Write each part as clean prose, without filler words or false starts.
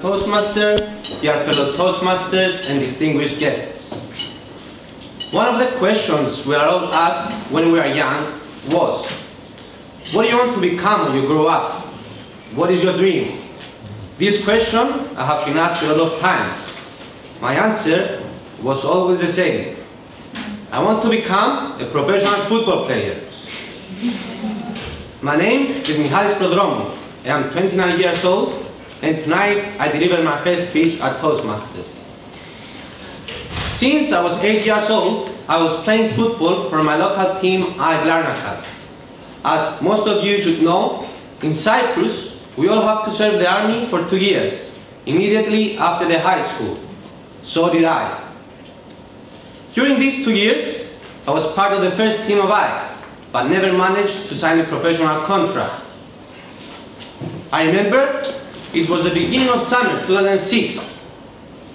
Toastmaster, dear fellow Toastmasters and distinguished guests. One of the questions we are all asked when we are young was, what do you want to become when you grow up? What is your dream? This question I have been asked a lot of times. My answer was always the same. I want to become a professional football player. My name is Michalis Prodromou. I am 29 years old, and tonight I deliver my first speech at Toastmasters. Since I was 8 years old, I was playing football for my local team, Larnakas. As most of you should know, in Cyprus, we all have to serve the army for 2 years, immediately after the high school. So did I. During these 2 years, I was part of the first team of AEK, but never managed to sign a professional contract. I remember it was the beginning of summer 2006,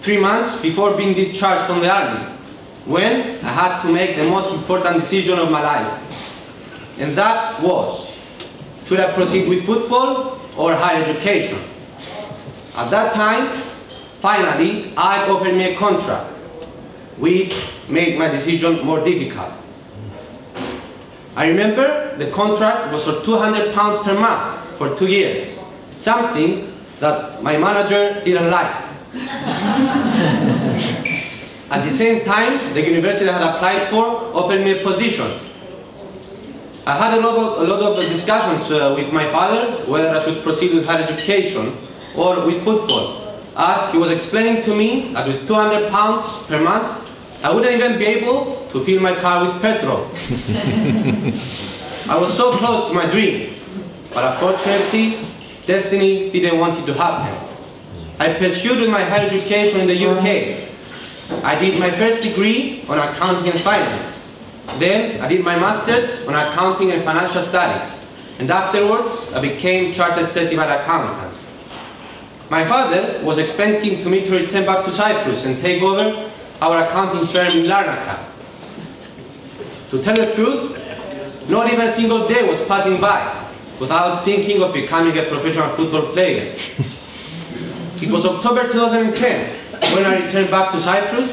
3 months before being discharged from the army, when I had to make the most important decision of my life. And that was, should I proceed with football or higher education? At that time, finally, AEK offered me a contract, which made my decision more difficult. I remember the contract was for £200 per month for 2 years, something that my manager didn't like. At the same time, the university I had applied for offered me a position. I had a lot of discussions with my father whether I should proceed with higher education or with football, as he was explaining to me that with £200 per month, I wouldn't even be able to fill my car with petrol. I was so close to my dream, but unfortunately, destiny didn't want it to happen. I pursued with my higher education in the UK. I did my first degree on accounting and finance. Then I did my master's on accounting and financial studies. And afterwards, I became chartered certified accountant. My father was expecting to me to return back to Cyprus and take over our accounting firm in Larnaca. To tell the truth, not even a single day was passing by without thinking of becoming a professional football player. It was October 2010 when I returned back to Cyprus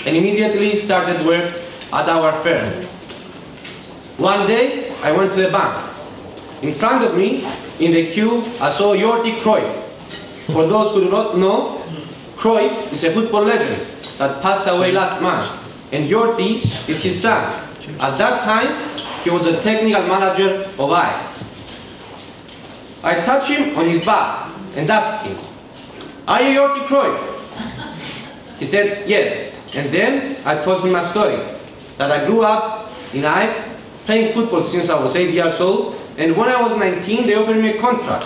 and immediately started work at our firm. One day, I went to the bank. In front of me, in the queue, I saw Jordi Cruyff. For those who do not know, Cruyff is a football legend that passed away last month, and Jordi is his son. At that time, he was a technical manager of AEK. I touched him on his back and asked him, "Are you Jordi Cruyff?" He said, "Yes." And then I told him my story, that I grew up in AEK, playing football since I was 8 years old, and when I was 19, they offered me a contract,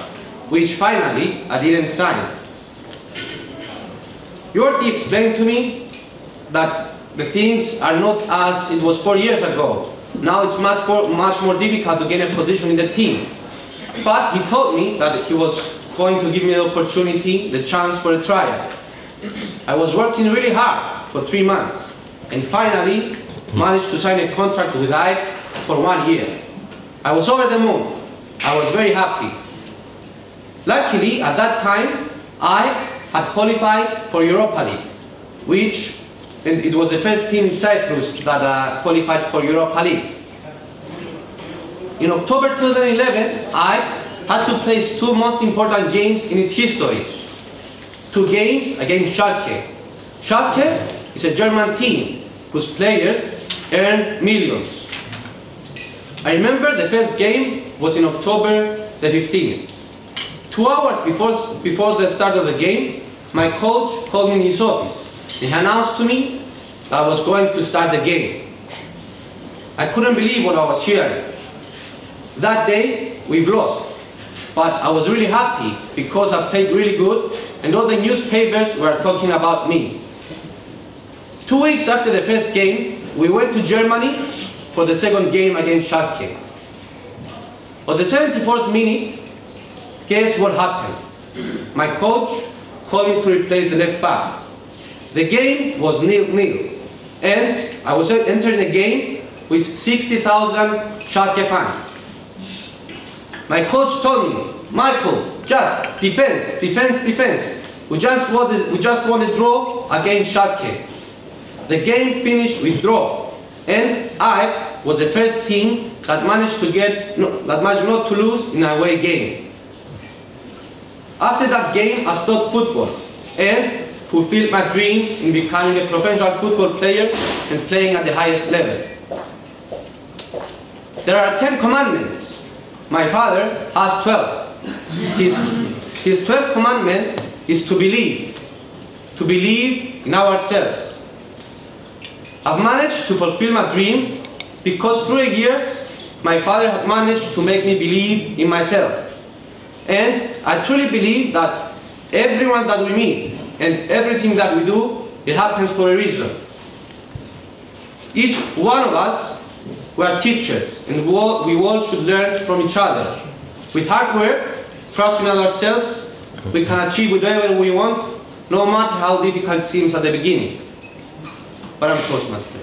which finally I didn't sign. Jordi explained to me that the things are not as it was 4 years ago. Now it's much more difficult to gain a position in the team. But he told me that he was going to give me the opportunity, the chance for a trial. I was working really hard for 3 months, and finally managed to sign a contract with AEK for 1 year. I was over the moon. I was very happy. Luckily, at that time, AEK had qualified for Europa League, and it was the first team in Cyprus that qualified for Europa League. In October 2011, AEK had to play 2 most important games in its history. 2 games against Schalke. Schalke is a German team whose players earned millions. I remember the first game was in October the 15th. 2 hours before the start of the game, my coach called me in his office. He announced to me that I was going to start the game. I couldn't believe what I was hearing. That day, we've lost. But I was really happy because I played really good and all the newspapers were talking about me. 2 weeks after the first game, we went to Germany for the second game against Schalke. On the 74th minute, guess what happened? My coach called me to replace the left back. The game was 0-0, and I was entering the game with 60,000 Schalke fans. My coach told me, "Michael, just defense, defense, defense. we just won a draw against Schalke. The game finished with draw, and I was the first team that managed not to lose in an away game. After that game, I stopped football and fulfilled my dream in becoming a professional football player and playing at the highest level. There are 10 commandments. My father has 12. His 12th commandment is to believe in ourselves. I've managed to fulfill my dream because through the years, my father had managed to make me believe in myself. And I truly believe that everyone that we meet and everything that we do, it happens for a reason. Each one of us, we are teachers, and we all should learn from each other. With hard work, trusting in ourselves, we can achieve whatever we want, no matter how difficult it seems at the beginning. But I'm Toastmaster.